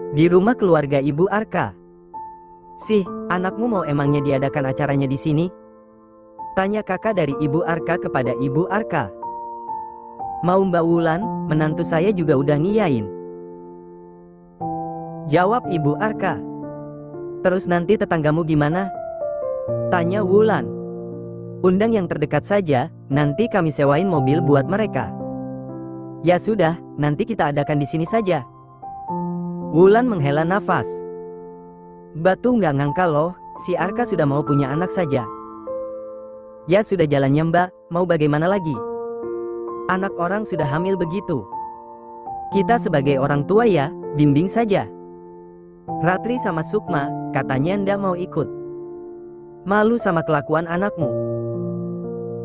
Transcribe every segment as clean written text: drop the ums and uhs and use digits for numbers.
Di rumah keluarga Ibu Arka. "Sih, anakmu mau emangnya diadakan acaranya di sini?" tanya kakak dari Ibu Arka kepada Ibu Arka. "Mau Mbak Wulan, menantu saya juga udah ngiyain," jawab Ibu Arka. "Terus nanti tetanggamu gimana?" tanya Wulan. "Undang yang terdekat saja, nanti kami sewain mobil buat mereka." "Ya sudah, nanti kita adakan di sini saja." Wulan menghela nafas. "Batu nggak ngangka loh, si Arka sudah mau punya anak saja." "Ya sudah jalannya Mbak, mau bagaimana lagi? Anak orang sudah hamil begitu. Kita sebagai orang tua ya, bimbing saja." Ratri sama Sukma, katanya ndak mau ikut. "Malu sama kelakuan anakmu.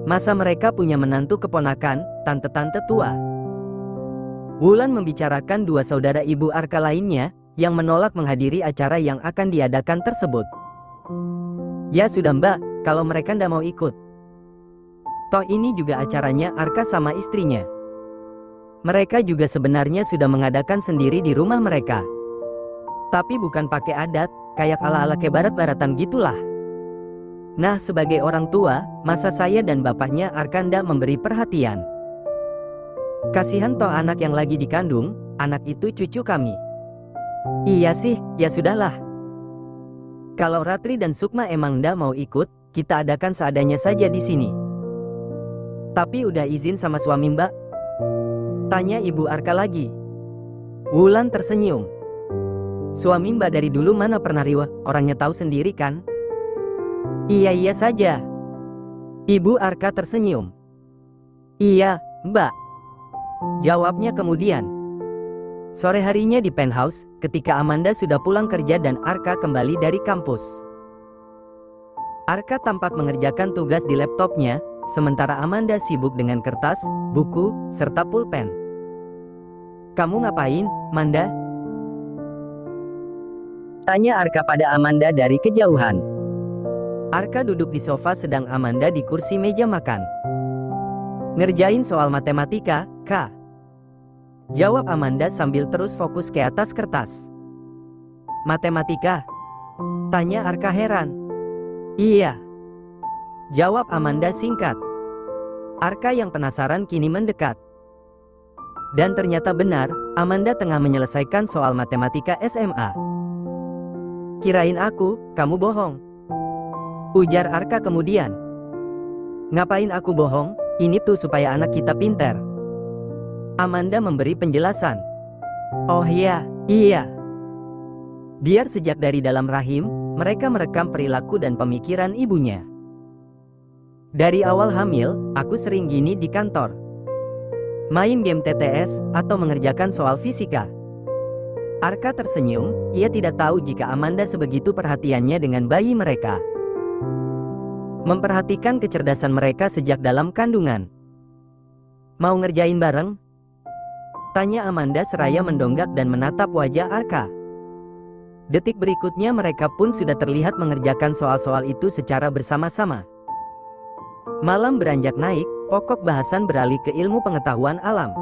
Masa mereka punya menantu keponakan, tante-tante tua?" Wulan membicarakan dua saudara Ibu Arka lainnya, yang menolak menghadiri acara yang akan diadakan tersebut. "Ya sudah Mbak, kalau mereka ndak mau ikut. Toh ini juga acaranya Arka sama istrinya. Mereka juga sebenarnya sudah mengadakan sendiri di rumah mereka. Tapi bukan pakai adat, kayak ala-ala ke barat-baratan gitulah. Nah sebagai orang tua, masa saya dan bapaknya Arka ndak memberi perhatian? Kasihan toh anak yang lagi dikandung, anak itu cucu kami." "Iya sih, ya sudahlah. Kalau Ratri dan Sukma emang ndak mau ikut, kita adakan seadanya saja di sini." "Tapi udah izin sama suami Mbak?" tanya Ibu Arka lagi. Wulan tersenyum. "Suami Mbak dari dulu mana pernah riwah, orangnya tahu sendiri kan?" Iya saja." Ibu Arka tersenyum. "Iya, Mbak," jawabnya kemudian. Sore harinya di penthouse, ketika Amanda sudah pulang kerja dan Arka kembali dari kampus. Arka tampak mengerjakan tugas di laptopnya, sementara Amanda sibuk dengan kertas, buku, serta pulpen. "Kamu ngapain, Manda?" tanya Arka pada Amanda dari kejauhan. Arka duduk di sofa sedang Amanda di kursi meja makan. "Ngerjain soal matematika, Kak," jawab Amanda sambil terus fokus ke atas kertas. "Matematika?" tanya Arka heran. "Iya," jawab Amanda singkat. Arka yang penasaran kini mendekat. Dan ternyata benar, Amanda tengah menyelesaikan soal matematika SMA. "Kirain kamu bohong," ujar Arka kemudian. "Ngapain aku bohong, ini tuh supaya anak kita pinter." Amanda memberi penjelasan. "Oh iya. Biar sejak dari dalam rahim, mereka merekam perilaku dan pemikiran ibunya. Dari awal hamil, aku sering gini di kantor. Main game TTS, atau mengerjakan soal fisika." Arka tersenyum, ia tidak tahu jika Amanda sebegitu perhatiannya dengan bayi mereka. Memperhatikan kecerdasan mereka sejak dalam kandungan. "Mau ngerjain bareng?" tanya Amanda seraya mendonggak dan menatap wajah Arka. Detik berikutnya mereka pun sudah terlihat mengerjakan soal-soal itu secara bersama-sama. Malam beranjak naik, pokok bahasan beralih ke ilmu pengetahuan alam.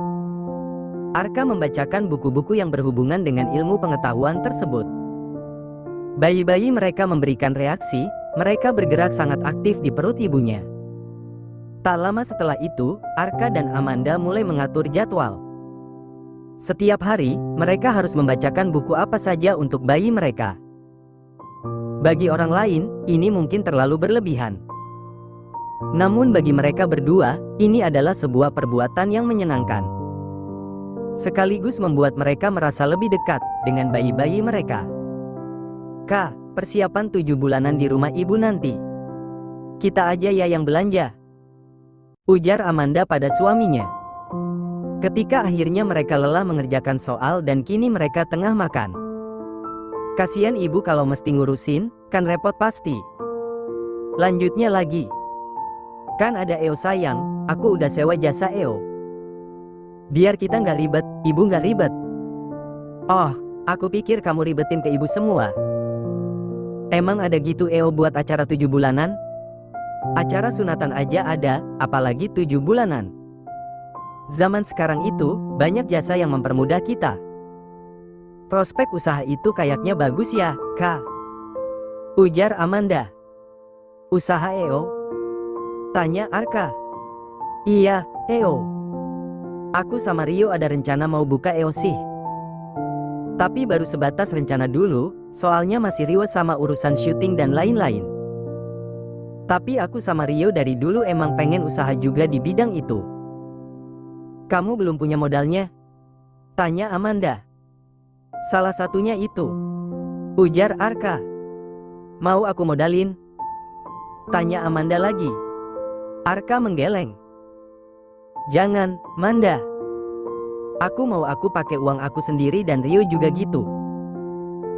Arka membacakan buku-buku yang berhubungan dengan ilmu pengetahuan tersebut. Bayi-bayi mereka memberikan reaksi, mereka bergerak sangat aktif di perut ibunya. Tak lama setelah itu, Arka dan Amanda mulai mengatur jadwal. Setiap hari, mereka harus membacakan buku apa saja untuk bayi mereka. Bagi orang lain, ini mungkin terlalu berlebihan. Namun bagi mereka berdua, ini adalah sebuah perbuatan yang menyenangkan. Sekaligus membuat mereka merasa lebih dekat dengan bayi-bayi mereka. "Kak, persiapan 7 bulanan di rumah ibu nanti. Kita aja ya yang belanja," ujar Amanda pada suaminya. Ketika akhirnya mereka lelah mengerjakan soal dan kini mereka tengah makan. "Kasian ibu kalau mesti ngurusin, kan repot pasti." Lanjutnya lagi. "Kan ada EO sayang, aku udah sewa jasa EO. Biar kita nggak ribet, ibu nggak ribet." "Oh, aku pikir kamu ribetin ke ibu semua. Emang ada gitu EO buat acara 7 bulanan? Acara sunatan aja ada, apalagi 7 bulanan. Zaman sekarang itu, banyak jasa yang mempermudah kita." Prospek usaha itu kayaknya bagus ya, Kak. Ujar Amanda. Usaha EO? Tanya Arka. Iya, EO. Aku sama Rio ada rencana mau buka EO sih. Tapi baru sebatas rencana dulu, soalnya masih riwet sama urusan syuting dan lain-lain. Tapi aku sama Rio dari dulu emang pengen usaha juga di bidang itu. Kamu belum punya modalnya? Tanya Amanda. Salah satunya itu. Ujar Arka. Mau aku modalin? Tanya Amanda lagi. Arka menggeleng. Jangan, Manda. Aku pakai uang aku sendiri dan Rio juga gitu.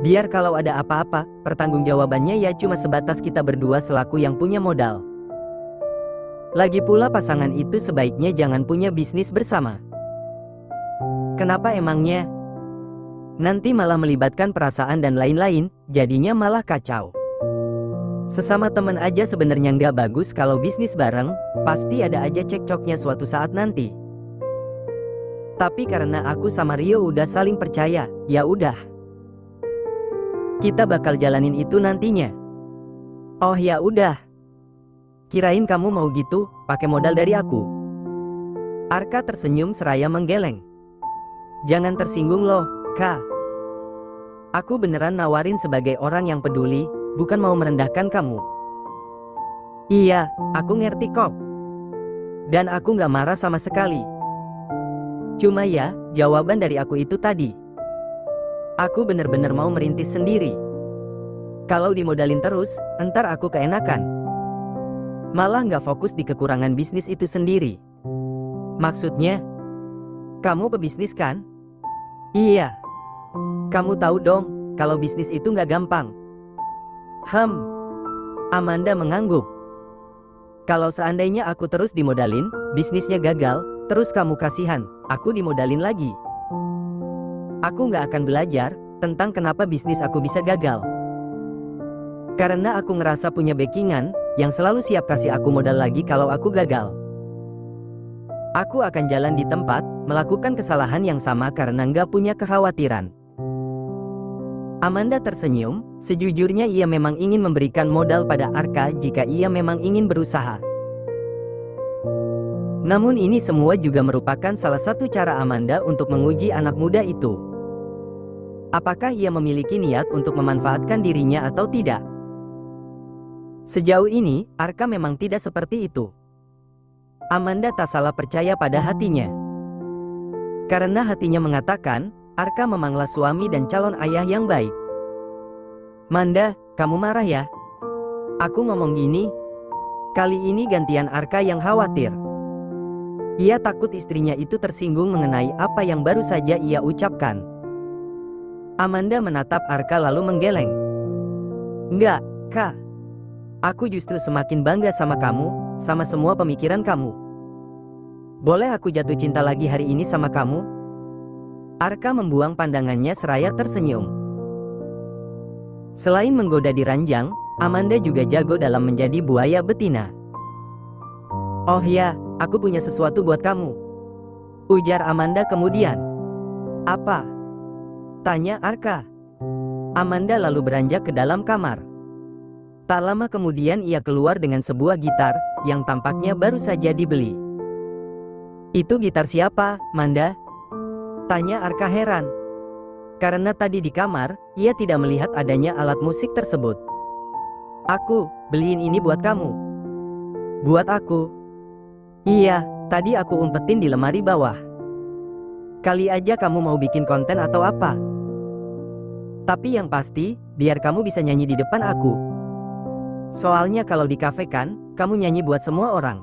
Biar kalau ada apa-apa, pertanggungjawabannya ya cuma sebatas kita berdua selaku yang punya modal. Lagi pula pasangan itu sebaiknya jangan punya bisnis bersama. Kenapa emangnya? Nanti malah melibatkan perasaan dan lain-lain, jadinya malah kacau. Sesama teman aja sebenarnya nggak bagus kalau bisnis bareng, pasti ada aja cekcoknya suatu saat nanti. Tapi karena aku sama Rio udah saling percaya, ya udah. Kita bakal jalanin itu nantinya. Oh ya udah. Kirain kamu mau gitu, pakai modal dari aku. Arka tersenyum seraya menggeleng. Jangan tersinggung loh, Kak. Aku beneran nawarin sebagai orang yang peduli, bukan mau merendahkan kamu. Iya, aku ngerti kok. Dan aku gak marah sama sekali. Cuma ya, jawaban dari aku itu tadi. Aku bener-bener mau merintis sendiri. Kalau dimodalin terus, entar aku keenakan. Malah gak fokus di kekurangan bisnis itu sendiri. Maksudnya, kamu pebisnis kan? Iya. Kamu tahu dong, kalau bisnis itu gak gampang. Amanda mengangguk. Kalau seandainya aku terus dimodalin, bisnisnya gagal, terus kamu kasihan, aku dimodalin lagi. Aku gak akan belajar tentang kenapa bisnis aku bisa gagal. Karena aku ngerasa punya backingan yang selalu siap kasih aku modal lagi kalau aku gagal. Aku akan jalan di tempat, melakukan kesalahan yang sama karena nggak punya kekhawatiran. Amanda tersenyum, sejujurnya ia memang ingin memberikan modal pada Arka jika ia memang ingin berusaha. Namun ini semua juga merupakan salah satu cara Amanda untuk menguji anak muda itu. Apakah ia memiliki niat untuk memanfaatkan dirinya atau tidak? Sejauh ini, Arka memang tidak seperti itu. Amanda tak salah percaya pada hatinya. Karena hatinya mengatakan, Arka memanglah suami dan calon ayah yang baik. Manda, kamu marah ya? Aku ngomong gini. Kali ini gantian Arka yang khawatir. Ia takut istrinya itu tersinggung mengenai apa yang baru saja ia ucapkan. Amanda menatap Arka lalu menggeleng. Enggak, Kak. Aku justru semakin bangga sama kamu, sama semua pemikiran kamu. Boleh aku jatuh cinta lagi hari ini sama kamu? Arka membuang pandangannya seraya tersenyum. Selain menggoda di ranjang, Amanda juga jago dalam menjadi buaya betina. Oh ya, aku punya sesuatu buat kamu. Ujar Amanda kemudian. Apa? Tanya Arka. Amanda lalu beranjak ke dalam kamar. Tak lama kemudian ia keluar dengan sebuah gitar, yang tampaknya baru saja dibeli. Itu gitar siapa, Manda? Tanya Arka heran. Karena tadi di kamar, ia tidak melihat adanya alat musik tersebut. Aku beliin ini buat kamu. Buat aku? Iya, tadi aku umpetin di lemari bawah. Kali aja kamu mau bikin konten atau apa? Tapi yang pasti, biar kamu bisa nyanyi di depan aku. Soalnya kalau di kafe kan, kamu nyanyi buat semua orang.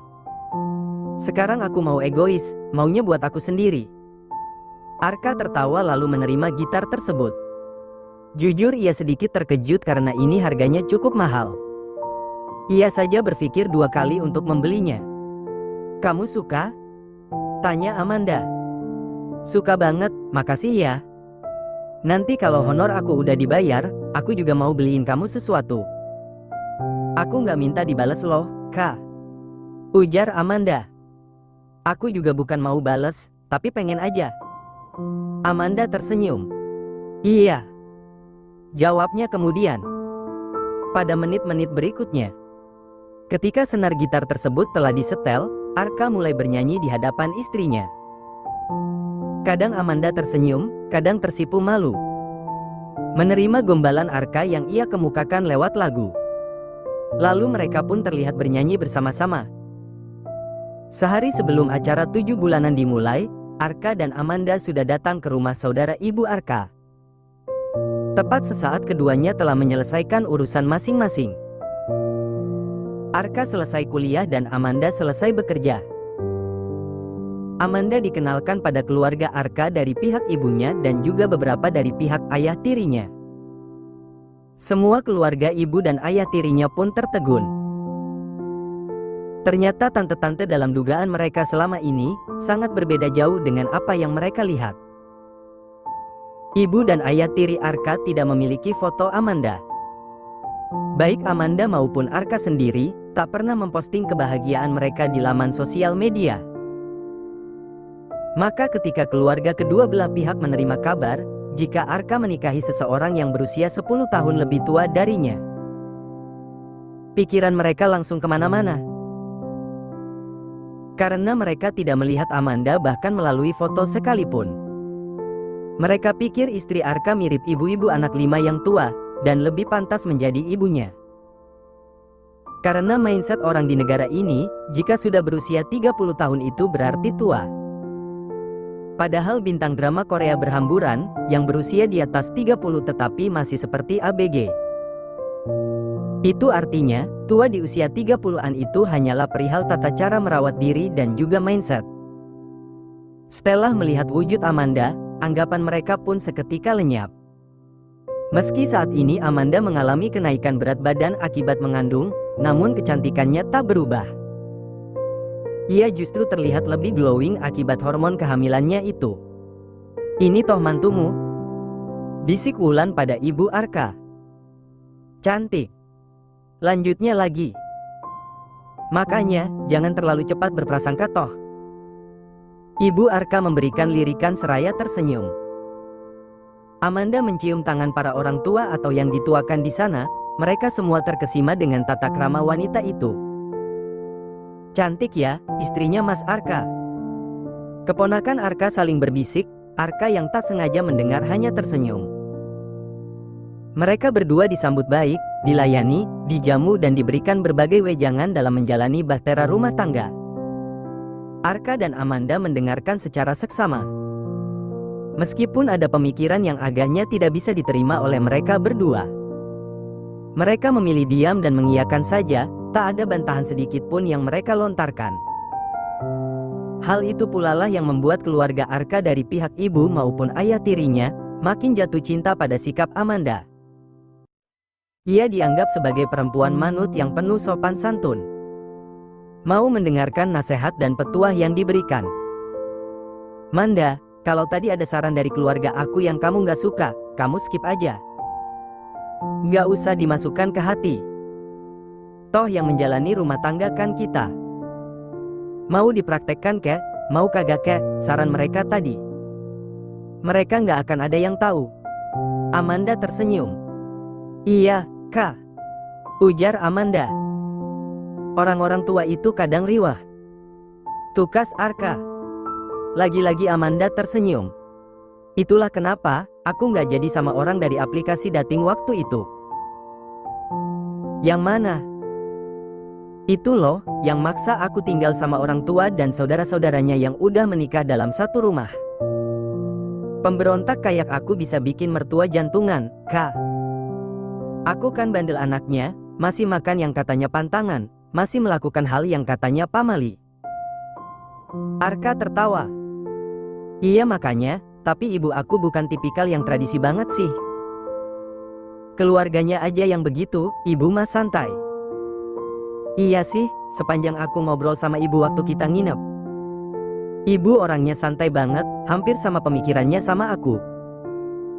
Sekarang aku mau egois, maunya buat aku sendiri. Arka tertawa lalu menerima gitar tersebut. Jujur ia sedikit terkejut karena ini harganya cukup mahal. Ia saja berpikir 2 kali untuk membelinya. Kamu suka? Tanya Amanda. Suka banget, makasih ya. Nanti kalau honor aku udah dibayar, aku juga mau beliin kamu sesuatu. Aku nggak minta dibales loh, Kak. Ujar Amanda. Aku juga bukan mau bales, tapi pengen aja. Amanda tersenyum. Iya, jawabnya kemudian. Pada menit-menit berikutnya, ketika senar gitar tersebut telah disetel, Arka mulai bernyanyi di hadapan istrinya. Kadang Amanda tersenyum, kadang tersipu malu, menerima gombalan Arka yang ia kemukakan lewat lagu. Lalu mereka pun terlihat bernyanyi bersama-sama. Sehari sebelum acara 7 bulanan dimulai, Arka dan Amanda sudah datang ke rumah saudara ibu Arka. Tepat sesaat keduanya telah menyelesaikan urusan masing-masing. Arka selesai kuliah dan Amanda selesai bekerja. Amanda dikenalkan pada keluarga Arka dari pihak ibunya dan juga beberapa dari pihak ayah tirinya. Semua keluarga ibu dan ayah tirinya pun tertegun. Ternyata tante-tante dalam dugaan mereka selama ini sangat berbeda jauh dengan apa yang mereka lihat. Ibu dan ayah tiri Arka tidak memiliki foto Amanda. Baik Amanda maupun Arka sendiri tak pernah memposting kebahagiaan mereka di laman sosial media. Maka ketika keluarga kedua belah pihak menerima kabar jika Arka menikahi seseorang yang berusia 10 tahun lebih tua darinya, pikiran mereka langsung kemana-mana. Karena mereka tidak melihat Amanda bahkan melalui foto sekalipun. Mereka pikir istri Arka mirip ibu-ibu anak 5 yang tua dan lebih pantas menjadi ibunya. Karena mindset orang di negara ini, jika sudah berusia 30 tahun itu berarti tua. Padahal bintang drama Korea berhamburan, yang berusia di atas 30 tetapi masih seperti ABG. Itu artinya, tua di usia 30-an itu hanyalah perihal tata cara merawat diri dan juga mindset. Setelah melihat wujud Amanda, anggapan mereka pun seketika lenyap. Meski saat ini Amanda mengalami kenaikan berat badan akibat mengandung, namun kecantikannya tak berubah. Ia justru terlihat lebih glowing akibat hormon kehamilannya itu. "Ini toh mantumu?" bisik Wulan pada ibu Arka. "Cantik. Lanjutnya lagi. Makanya, jangan terlalu cepat berprasangka toh." Ibu Arka memberikan lirikan seraya tersenyum. Amanda mencium tangan para orang tua atau yang dituakan di sana. Mereka semua terkesima dengan tata krama wanita itu. "Cantik ya, istrinya Mas Arka." Keponakan Arka saling berbisik. Arka yang tak sengaja mendengar hanya tersenyum. Mereka berdua disambut baik, dilayani, dijamu dan diberikan berbagai wejangan dalam menjalani bahtera rumah tangga. Arka dan Amanda mendengarkan secara seksama. Meskipun ada pemikiran yang agaknya tidak bisa diterima oleh mereka berdua. Mereka memilih diam dan mengiyakan saja, tak ada bantahan sedikit pun yang mereka lontarkan. Hal itu pula lah yang membuat keluarga Arka dari pihak ibu maupun ayah tirinya makin jatuh cinta pada sikap Amanda. Ia dianggap sebagai perempuan manut yang penuh sopan santun. Mau mendengarkan nasihat dan petuah yang diberikan. "Manda, kalau tadi ada saran dari keluarga aku yang kamu gak suka, kamu skip aja. Gak usah dimasukkan ke hati. Toh yang menjalani rumah tangga kan kita. Mau dipraktekkan kek, mau kagak kek, saran mereka tadi. Mereka gak akan ada yang tahu." Amanda tersenyum. "Iya, Kak," ujar Amanda. "Orang-orang tua itu kadang riwah." Tukas Arka. Lagi-lagi Amanda tersenyum. "Itulah kenapa aku nggak jadi sama orang dari aplikasi dating waktu itu." "Yang mana?" "Itu loh, yang maksa aku tinggal sama orang tua dan saudara-saudaranya yang udah menikah dalam satu rumah. Pemberontak kayak aku bisa bikin mertua jantungan, Kak. Aku kan bandel anaknya, masih makan yang katanya pantangan, masih melakukan hal yang katanya pamali." Arka tertawa. "Iya makanya, tapi ibu aku bukan tipikal yang tradisi banget sih. Keluarganya aja yang begitu, ibu mah santai." "Iya sih, sepanjang aku ngobrol sama ibu waktu kita nginep. Ibu orangnya santai banget, hampir sama pemikirannya sama aku.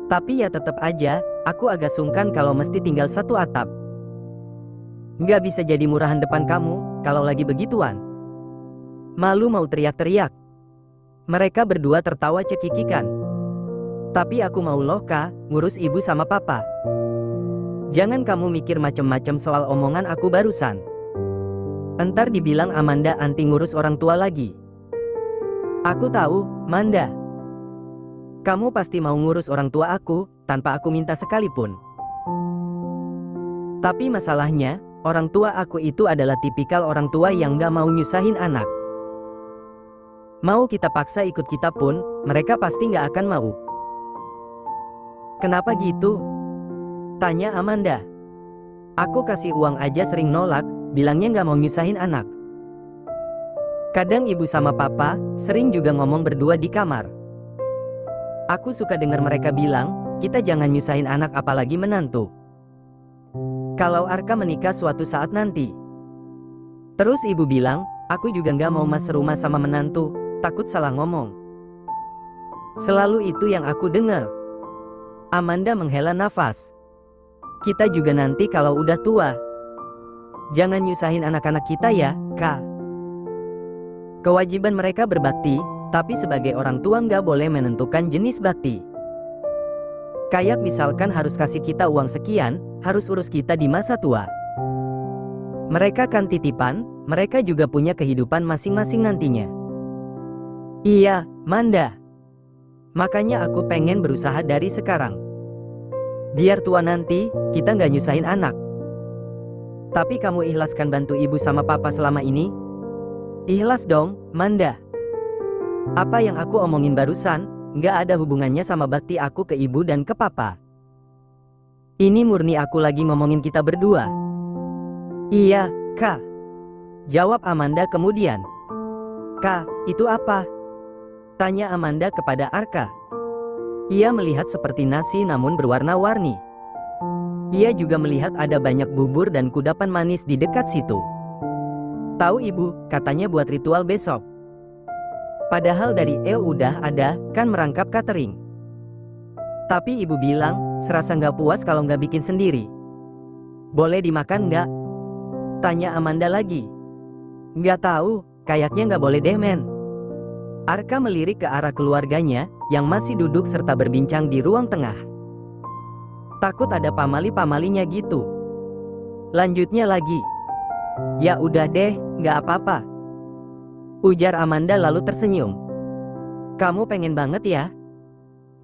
Tapi ya tetap aja, aku agak sungkan kalau mesti tinggal satu atap. Nggak bisa jadi murahan depan kamu, kalau lagi begituan." Malu mau teriak-teriak. Mereka berdua tertawa cekikikan. Tapi aku mau loh Kak, ngurus ibu sama papa. Jangan kamu mikir macem-macem soal omongan aku barusan. Entar dibilang Amanda anti ngurus orang tua lagi. Aku tahu, Manda. Kamu pasti mau ngurus orang tua aku, tanpa aku minta sekalipun. Tapi masalahnya, orang tua aku itu adalah tipikal orang tua yang gak mau nyusahin anak. Mau kita paksa ikut kita pun, mereka pasti gak akan mau. Kenapa gitu? Tanya Amanda. Aku kasih uang aja sering nolak, bilangnya gak mau nyusahin anak. Kadang ibu sama papa, sering juga ngomong berdua di kamar. Aku suka dengar mereka bilang, kita jangan nyusahin anak apalagi menantu. Kalau Arka menikah suatu saat nanti. Terus ibu bilang, aku juga gak mau mas serumah sama menantu, takut salah ngomong. Selalu itu yang aku dengar. Amanda menghela nafas. Kita juga nanti kalau udah tua. Jangan nyusahin anak-anak kita ya, Kak. Kewajiban mereka berbakti, tapi sebagai orang tua nggak boleh menentukan jenis bakti. Kayak misalkan harus kasih kita uang sekian, harus urus kita di masa tua. Mereka kan titipan, mereka juga punya kehidupan masing-masing nantinya. Iya, Manda. Makanya aku pengen berusaha dari sekarang. Biar tua nanti, kita nggak nyusahin anak. Tapi kamu ikhlaskan bantu ibu sama papa selama ini? Ikhlas dong, Manda. Apa yang aku omongin barusan, nggak ada hubungannya sama bakti aku ke ibu dan ke papa. Ini murni aku lagi ngomongin kita berdua. Iya, Kak. Jawab Amanda kemudian. Kak, itu apa? Tanya Amanda kepada Arka. Ia melihat seperti nasi namun berwarna-warni. Ia juga melihat ada banyak bubur dan kudapan manis di dekat situ. Tahu ibu, katanya buat ritual besok. Padahal dari udah ada, kan merangkap catering. Tapi ibu bilang, serasa nggak puas kalau nggak bikin sendiri. Boleh dimakan nggak? Tanya Amanda lagi. Nggak tahu, kayaknya nggak boleh deh men. Arka melirik ke arah keluarganya, yang masih duduk serta berbincang di ruang tengah. Takut ada pamali-pamalinya gitu. Lanjutnya lagi. Ya udah deh, nggak apa-apa. Ujar Amanda lalu tersenyum. Kamu pengen banget ya?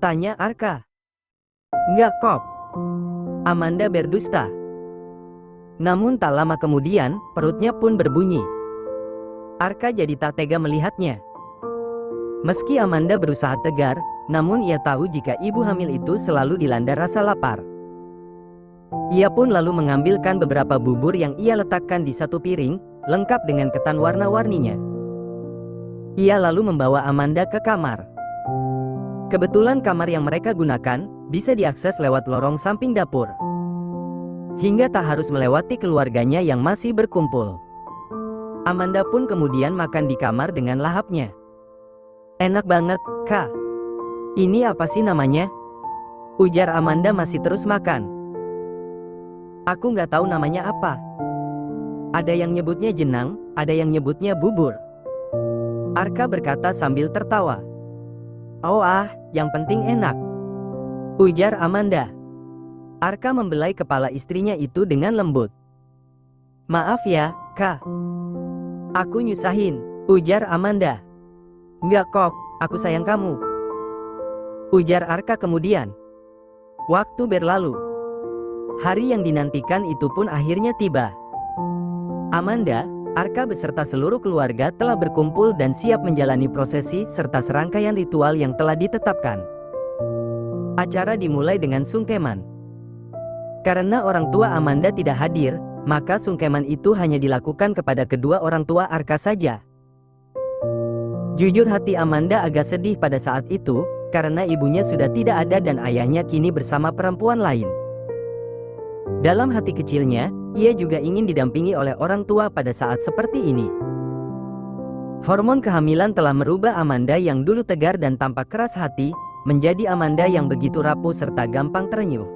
Tanya Arka. Nggak kok. Amanda berdusta. Namun tak lama kemudian, perutnya pun berbunyi. Arka jadi tak tega melihatnya. Meski Amanda berusaha tegar, namun ia tahu jika ibu hamil itu selalu dilanda rasa lapar. Ia pun lalu mengambilkan beberapa bubur yang ia letakkan di satu piring, lengkap dengan ketan warna-warninya. Ia lalu membawa Amanda ke kamar. Kebetulan kamar yang mereka gunakan, bisa diakses lewat lorong samping dapur. Hingga tak harus melewati keluarganya yang masih berkumpul. Amanda pun kemudian makan di kamar dengan lahapnya. Enak banget, Kak. Ini apa sih namanya? Ujar Amanda masih terus makan. Aku nggak tahu namanya apa. Ada yang nyebutnya jenang, ada yang nyebutnya bubur. Arka berkata sambil tertawa. Oh yang penting enak. Ujar Amanda. Arka membelai kepala istrinya itu dengan lembut. Maaf ya, Kak. Aku nyusahin, ujar Amanda. Nggak kok, aku sayang kamu. Ujar Arka kemudian. Waktu berlalu. Hari yang dinantikan itu pun akhirnya tiba. Amanda, Arka beserta seluruh keluarga telah berkumpul dan siap menjalani prosesi serta serangkaian ritual yang telah ditetapkan. Acara dimulai dengan sungkeman. Karena orang tua Amanda tidak hadir, maka sungkeman itu hanya dilakukan kepada kedua orang tua Arka saja. Jujur hati Amanda agak sedih pada saat itu, karena ibunya sudah tidak ada dan ayahnya kini bersama perempuan lain. Dalam hati kecilnya, ia juga ingin didampingi oleh orang tua pada saat seperti ini. Hormon kehamilan telah merubah Amanda yang dulu tegar dan tampak keras hati, menjadi Amanda yang begitu rapuh serta gampang terenyuh.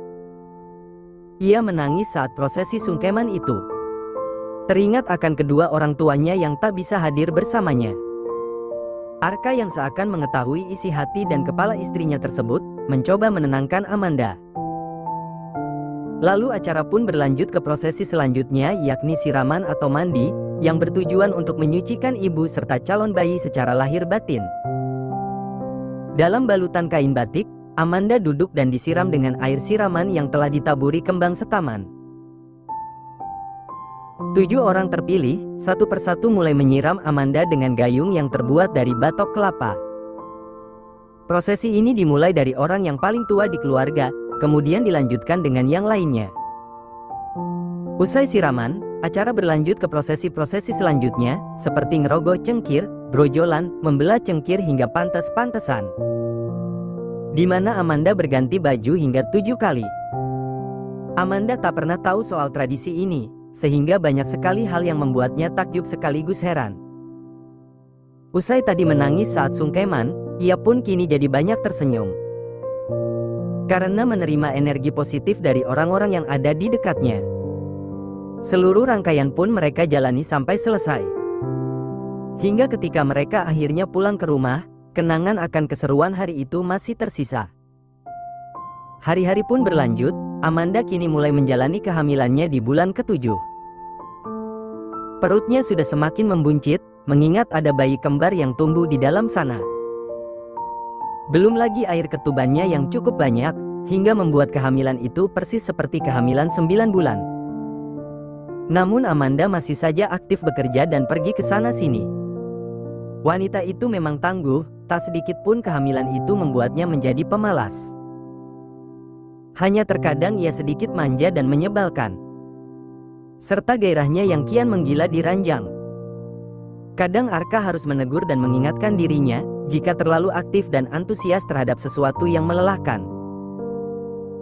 Ia menangis saat prosesi sungkeman itu. Teringat akan kedua orang tuanya yang tak bisa hadir bersamanya. Arka yang seakan mengetahui isi hati dan kepala istrinya tersebut, mencoba menenangkan Amanda. Lalu acara pun berlanjut ke prosesi selanjutnya, yakni siraman atau mandi, yang bertujuan untuk menyucikan ibu serta calon bayi secara lahir batin. Dalam balutan kain batik, Amanda duduk dan disiram dengan air siraman yang telah ditaburi kembang setaman. 7 orang terpilih, satu persatu mulai menyiram Amanda dengan gayung yang terbuat dari batok kelapa. Prosesi ini dimulai dari orang yang paling tua di keluarga, kemudian dilanjutkan dengan yang lainnya. Usai siraman, acara berlanjut ke prosesi-prosesi selanjutnya, seperti ngerogoh cengkir, brojolan, membelah cengkir hingga pantes-pantesan. Di mana Amanda berganti baju hingga 7 kali. Amanda tak pernah tahu soal tradisi ini, sehingga banyak sekali hal yang membuatnya takjub sekaligus heran. Usai tadi menangis saat sungkeman, ia pun kini jadi banyak tersenyum. Karena menerima energi positif dari orang-orang yang ada di dekatnya. Seluruh rangkaian pun mereka jalani sampai selesai. Hingga ketika mereka akhirnya pulang ke rumah, kenangan akan keseruan hari itu masih tersisa. Hari-hari pun berlanjut, Amanda kini mulai menjalani kehamilannya di bulan ke-7. Perutnya sudah semakin membuncit, mengingat ada bayi kembar yang tumbuh di dalam sana. Belum lagi air ketubannya yang cukup banyak, hingga membuat kehamilan itu persis seperti kehamilan 9 bulan. Namun Amanda masih saja aktif bekerja dan pergi ke sana-sini. Wanita itu memang tangguh, tak sedikit pun kehamilan itu membuatnya menjadi pemalas. Hanya terkadang ia sedikit manja dan menyebalkan. Serta gairahnya yang kian menggila di ranjang. Kadang Arka harus menegur dan mengingatkan dirinya, jika terlalu aktif dan antusias terhadap sesuatu yang melelahkan.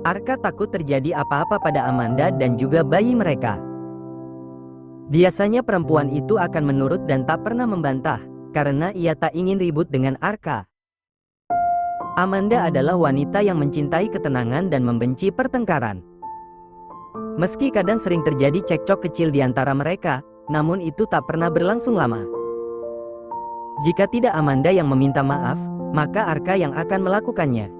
Arka takut terjadi apa-apa pada Amanda dan juga bayi mereka. Biasanya perempuan itu akan menurut dan tak pernah membantah, karena ia tak ingin ribut dengan Arka. Amanda adalah wanita yang mencintai ketenangan dan membenci pertengkaran. Meski kadang sering terjadi cekcok kecil di antara mereka, namun itu tak pernah berlangsung lama. Jika tidak Amanda yang meminta maaf, maka Arka yang akan melakukannya.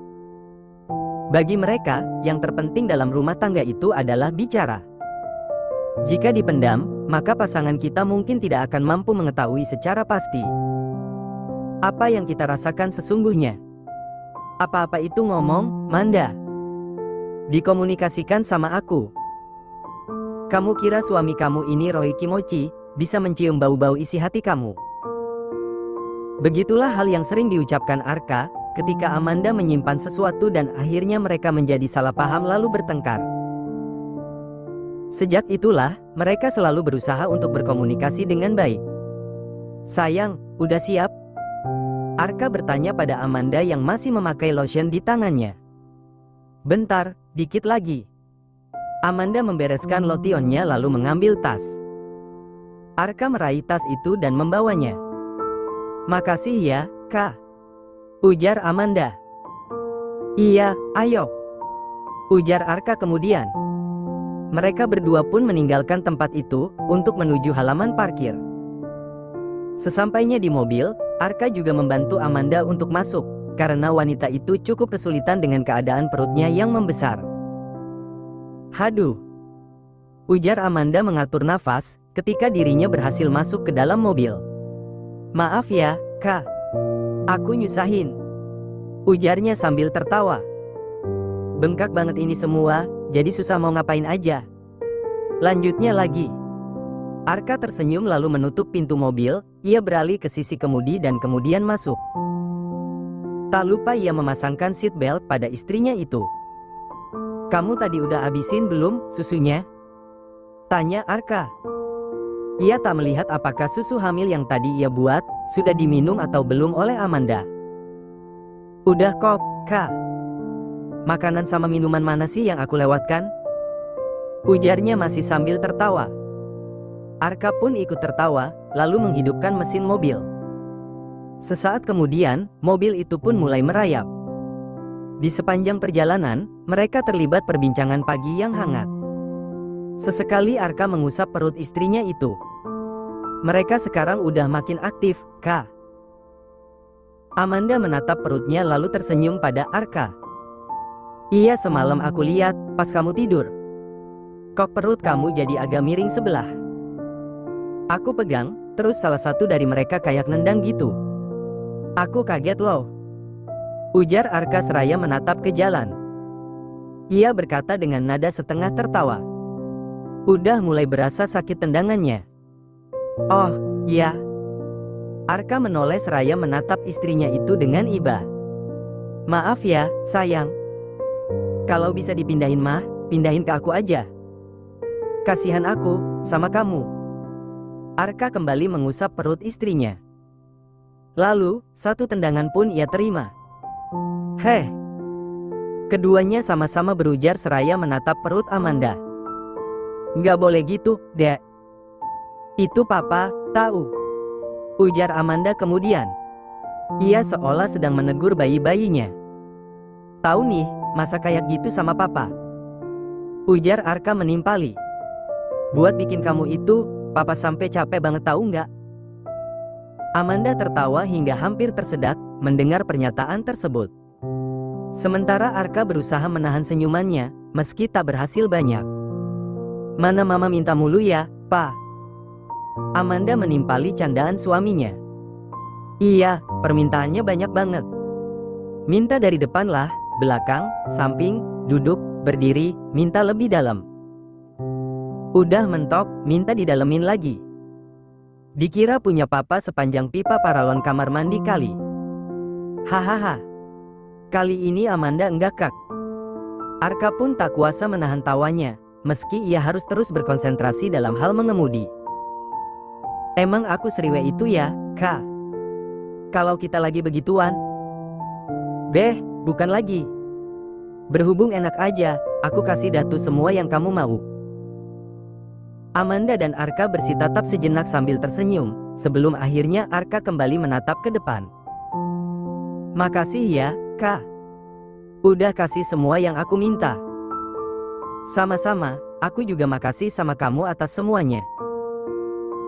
Bagi mereka, yang terpenting dalam rumah tangga itu adalah bicara. Jika dipendam, maka pasangan kita mungkin tidak akan mampu mengetahui secara pasti apa yang kita rasakan sesungguhnya. Apa-apa itu ngomong, Manda. Dikomunikasikan sama aku. Kamu kira suami kamu ini Roy Kimochi, bisa mencium bau-bau isi hati kamu? Begitulah hal yang sering diucapkan Arka, ketika Amanda menyimpan sesuatu dan akhirnya mereka menjadi salah paham lalu bertengkar. Sejak itulah, mereka selalu berusaha untuk berkomunikasi dengan baik. Sayang, udah siap? Arka bertanya pada Amanda yang masih memakai lotion di tangannya. Bentar, dikit lagi. Amanda membereskan lotionnya lalu mengambil tas. Arka meraih tas itu dan membawanya. Makasih ya, Kak. Ujar Amanda. Iya, ayo. Ujar Arka kemudian. Mereka berdua pun meninggalkan tempat itu, untuk menuju halaman parkir. Sesampainya di mobil, Arka juga membantu Amanda untuk masuk, karena wanita itu cukup kesulitan dengan keadaan perutnya yang membesar. Haduh. Ujar Amanda mengatur nafas, ketika dirinya berhasil masuk ke dalam mobil. Maaf ya, Kak. Aku nyusahin. Ujarnya sambil tertawa. Bengkak banget ini semua, jadi susah mau ngapain aja. Lanjutnya lagi. Arka tersenyum lalu menutup pintu mobil, ia beralih ke sisi kemudi dan kemudian masuk. Tak lupa ia memasangkan seat belt pada istrinya itu. Kamu tadi udah habisin belum susunya? Tanya Arka. Ia tak melihat apakah susu hamil yang tadi ia buat, sudah diminum atau belum oleh Amanda. Udah kok, Kak. Makanan sama minuman mana sih yang aku lewatkan? Ujarnya masih sambil tertawa. Arka pun ikut tertawa, lalu menghidupkan mesin mobil. Sesaat kemudian, mobil itu pun mulai merayap. Di sepanjang perjalanan, mereka terlibat perbincangan pagi yang hangat. Sesekali Arka mengusap perut istrinya itu. Mereka sekarang udah makin aktif, Kak. Amanda menatap perutnya lalu tersenyum pada Arka. Iya, semalam aku lihat pas kamu tidur. Kok perut kamu jadi agak miring sebelah. Aku pegang, terus salah satu dari mereka kayak nendang gitu. Aku kaget loh. Ujar Arka seraya menatap ke jalan. Ia berkata dengan nada setengah tertawa. Udah mulai berasa sakit tendangannya. Oh, iya. Arka menoleh seraya menatap istrinya itu dengan iba. Maaf ya, sayang. Kalau bisa dipindahin mah, pindahin ke aku aja. Kasihan aku, sama kamu. Arka kembali mengusap perut istrinya. Lalu, satu tendangan pun ia terima. Heh. Keduanya sama-sama berujar seraya menatap perut Amanda. Nggak boleh gitu, Dek. Itu Papa, tahu. Ujar Amanda kemudian. Ia seolah sedang menegur bayi-bayinya. Tahu nih, masa kayak gitu sama Papa. Ujar Arka menimpali. Buat bikin kamu itu, Papa sampai capek banget tahu nggak? Amanda tertawa hingga hampir tersedak mendengar pernyataan tersebut. Sementara Arka berusaha menahan senyumannya, meski tak berhasil banyak. Mana mama minta mulu ya, Pa? Amanda menimpali candaan suaminya. Iya, permintaannya banyak banget. Minta dari depan lah, belakang, samping, duduk, berdiri, minta lebih dalam. Udah mentok, minta didalemin lagi. Dikira punya papa sepanjang pipa paralon kamar mandi kali. Hahaha. Kali ini Amanda enggak kak. Arka pun tak kuasa menahan tawanya, meski ia harus terus berkonsentrasi dalam hal mengemudi. Emang aku seriwe itu ya, Kak? Kalau kita lagi begituan? Beh, bukan lagi. Berhubung enak aja, aku kasih datu semua yang kamu mau. Amanda dan Arka bersitatap sejenak sambil tersenyum, sebelum akhirnya Arka kembali menatap ke depan. Makasih ya, Kak. Udah kasih semua yang aku minta. Sama-sama, aku juga makasih sama kamu atas semuanya.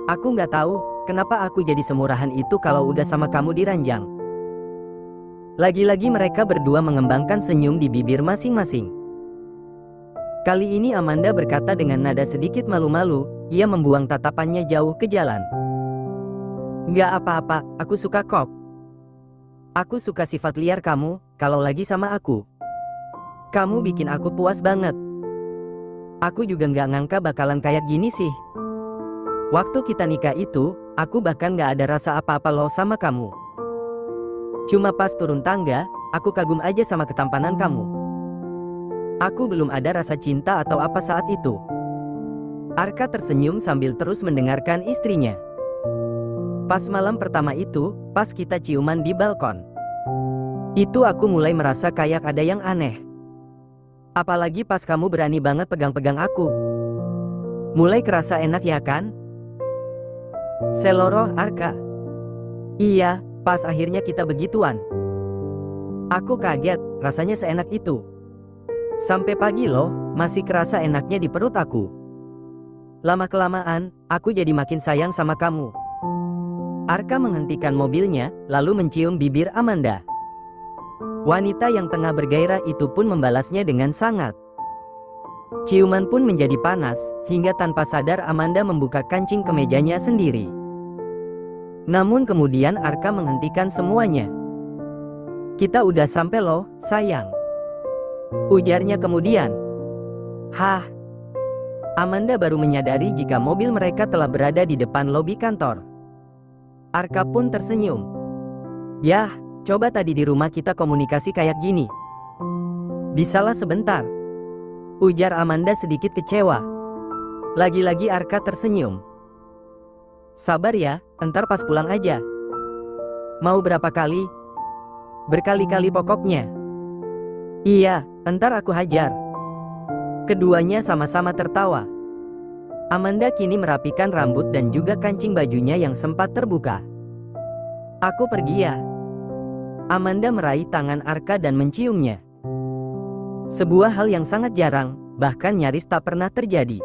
Aku nggak tahu, kenapa aku jadi semurahan itu kalau udah sama kamu di ranjang. Lagi-lagi mereka berdua mengembangkan senyum di bibir masing-masing. Kali ini Amanda berkata dengan nada sedikit malu-malu, ia membuang tatapannya jauh ke jalan. Nggak apa-apa, aku suka kok. Aku suka sifat liar kamu, kalau lagi sama aku. Kamu bikin aku puas banget. Aku juga nggak ngangka bakalan kayak gini sih. Waktu kita nikah itu, aku bahkan nggak ada rasa apa-apa loh sama kamu. Cuma pas turun tangga, aku kagum aja sama ketampanan kamu. Aku belum ada rasa cinta atau apa saat itu. Arka tersenyum sambil terus mendengarkan istrinya. Pas malam pertama itu, pas kita ciuman di balkon. Itu aku mulai merasa kayak ada yang aneh. Apalagi pas kamu berani banget pegang-pegang aku. Mulai kerasa enak ya kan? Seloroh Arka. Iya, pas akhirnya kita begituan. Aku kaget, rasanya seenak itu. Sampai pagi loh, masih kerasa enaknya di perut aku. Lama-kelamaan, aku jadi makin sayang sama kamu. Arka menghentikan mobilnya, lalu mencium bibir Amanda. Wanita yang tengah bergairah itu pun membalasnya dengan sangat. Ciuman pun menjadi panas, hingga tanpa sadar Amanda membuka kancing kemejanya sendiri. Namun kemudian Arka menghentikan semuanya. Kita udah sampai loh, sayang. Ujarnya kemudian. Hah? Amanda baru menyadari jika mobil mereka telah berada di depan lobi kantor. Arka pun tersenyum. Yah, coba tadi di rumah kita komunikasi kayak gini. Bisalah sebentar. Ujar Amanda sedikit kecewa. Lagi-lagi Arka tersenyum. Sabar ya, entar pas pulang aja. Mau berapa kali? Berkali-kali pokoknya. Iya, entar aku hajar. Keduanya sama-sama tertawa. Amanda kini merapikan rambut dan juga kancing bajunya yang sempat terbuka. Aku pergi ya. Amanda meraih tangan Arka dan menciumnya. Sebuah hal yang sangat jarang, bahkan nyaris tak pernah terjadi.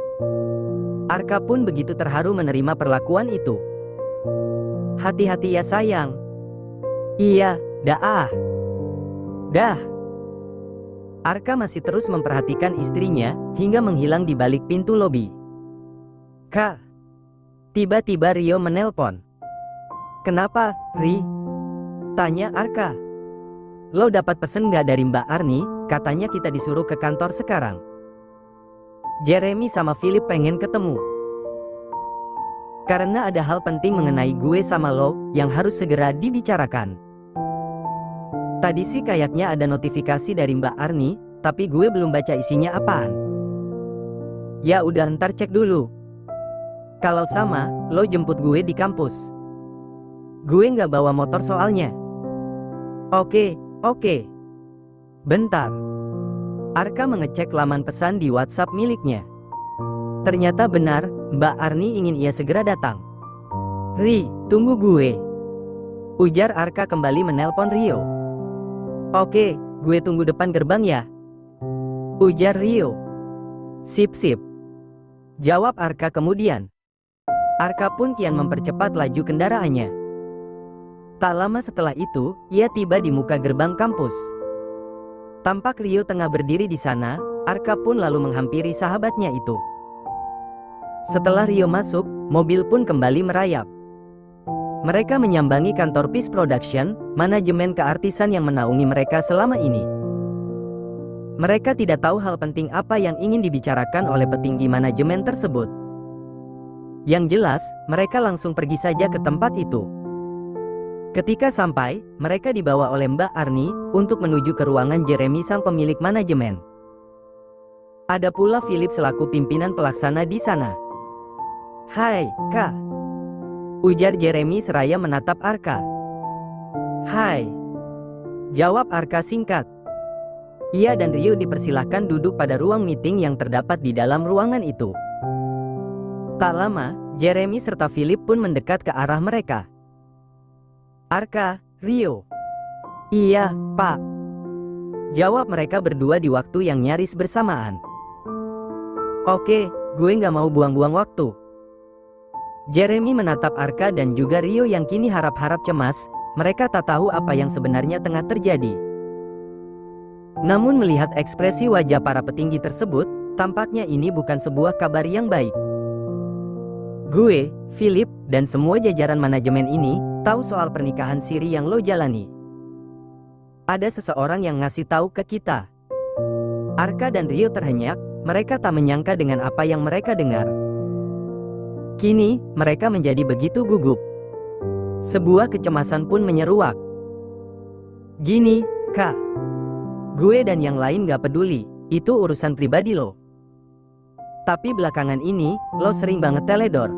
Arka pun begitu terharu menerima perlakuan itu. Hati-hati ya sayang. Iya, dah. Arka masih terus memperhatikan istrinya, hingga menghilang di balik pintu lobi. Kak. Tiba-tiba Rio menelpon. Kenapa, Ri? Tanya Arka. Lo dapat pesen nggak dari Mbak Arni? Katanya kita disuruh ke kantor sekarang. Jeremy sama Philip pengen ketemu. Karena ada hal penting mengenai gue sama lo, yang harus segera dibicarakan. Tadi sih kayaknya ada notifikasi dari Mbak Arni, tapi gue belum baca isinya apaan. Ya udah ntar cek dulu. Kalau sama, lo jemput gue di kampus. Gue nggak bawa motor soalnya. Oke. Bentar. Arka mengecek laman pesan di WhatsApp miliknya. Ternyata benar, Mbak Arni ingin ia segera datang. Ri, tunggu gue. Ujar Arka kembali menelpon Rio. Oke, gue tunggu depan gerbang ya. Ujar Rio. Sip. Jawab Arka kemudian. Arka pun kian mempercepat laju kendaraannya. Tak lama setelah itu, ia tiba di muka gerbang kampus. Tampak Rio tengah berdiri di sana, Arka pun lalu menghampiri sahabatnya itu. Setelah Rio masuk, mobil pun kembali merayap. Mereka menyambangi kantor Peace Production, manajemen keartisan yang menaungi mereka selama ini. Mereka tidak tahu hal penting apa yang ingin dibicarakan oleh petinggi manajemen tersebut. Yang jelas, mereka langsung pergi saja ke tempat itu. Ketika sampai, mereka dibawa oleh Mbak Arni untuk menuju ke ruangan Jeremy sang pemilik manajemen. Ada pula Philip selaku pimpinan pelaksana di sana. Hai, Kak. Ujar Jeremy seraya menatap Arka. Hai. Jawab Arka singkat. Ia dan Rio dipersilahkan duduk pada ruang meeting yang terdapat di dalam ruangan itu. Tak lama, Jeremy serta Philip pun mendekat ke arah mereka. Arka, Rio. Iya, Pak. Jawab mereka berdua di waktu yang nyaris bersamaan. Oke, gue nggak mau buang-buang waktu. Jeremy menatap Arka dan juga Rio yang kini harap-harap cemas, mereka tak tahu apa yang sebenarnya tengah terjadi. Namun melihat ekspresi wajah para petinggi tersebut, tampaknya ini bukan sebuah kabar yang baik. Gue, Philip, dan semua jajaran manajemen ini, tahu soal pernikahan siri yang lo jalani. Ada seseorang yang ngasih tahu ke kita. Arka dan Rio terhenyak, mereka tak menyangka dengan apa yang mereka dengar. Kini, mereka menjadi begitu gugup. Sebuah kecemasan pun menyeruak. Gini, Kak. Gue dan yang lain gak peduli, itu urusan pribadi lo. Tapi belakangan ini, lo sering banget teledor.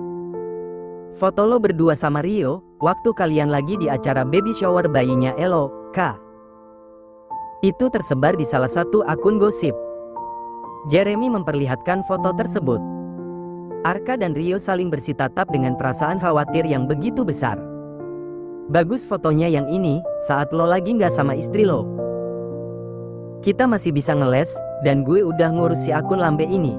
Foto lo berdua sama Rio, waktu kalian lagi di acara baby shower bayinya Elo, Kak. Itu tersebar di salah satu akun gosip. Jeremy memperlihatkan foto tersebut. Arka dan Rio saling bersitatap dengan perasaan khawatir yang begitu besar. Bagus fotonya yang ini, saat lo lagi nggak sama istri lo. Kita masih bisa ngeles, dan gue udah ngurus si akun lambe ini.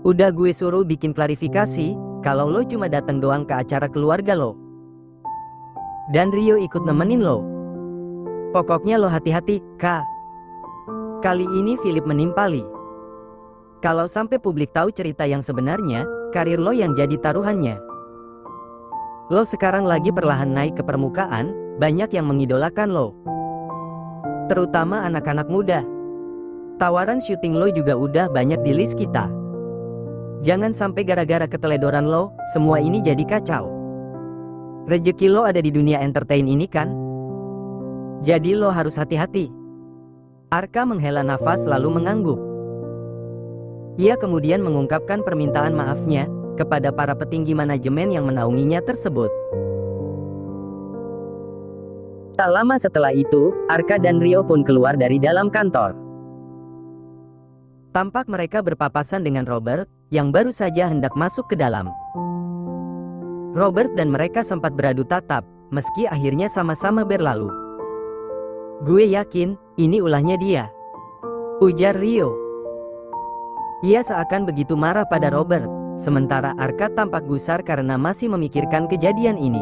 Udah gue suruh bikin klarifikasi, kalau lo cuma datang doang ke acara keluarga lo. Dan Rio ikut nemenin lo. Pokoknya lo hati-hati, Kak. Kali ini Philip menimpali. Kalau sampai publik tahu cerita yang sebenarnya, karir lo yang jadi taruhannya. Lo sekarang lagi perlahan naik ke permukaan, banyak yang mengidolakan lo. Terutama anak-anak muda. Tawaran syuting lo juga udah banyak di list kita. Jangan sampai gara-gara keteledoran lo, semua ini jadi kacau. Rezeki lo ada di dunia entertain ini kan? Jadi lo harus hati-hati. Arka menghela nafas lalu mengangguk. Ia kemudian mengungkapkan permintaan maafnya kepada para petinggi manajemen yang menaunginya tersebut. Tak lama setelah itu, Arka dan Rio pun keluar dari dalam kantor. Tampak mereka berpapasan dengan Robert, yang baru saja hendak masuk ke dalam. Robert dan mereka sempat beradu tatap, meski akhirnya sama-sama berlalu. Gue yakin, ini ulahnya dia. Ujar Rio. Ia seakan begitu marah pada Robert, sementara Arka tampak gusar karena masih memikirkan kejadian ini.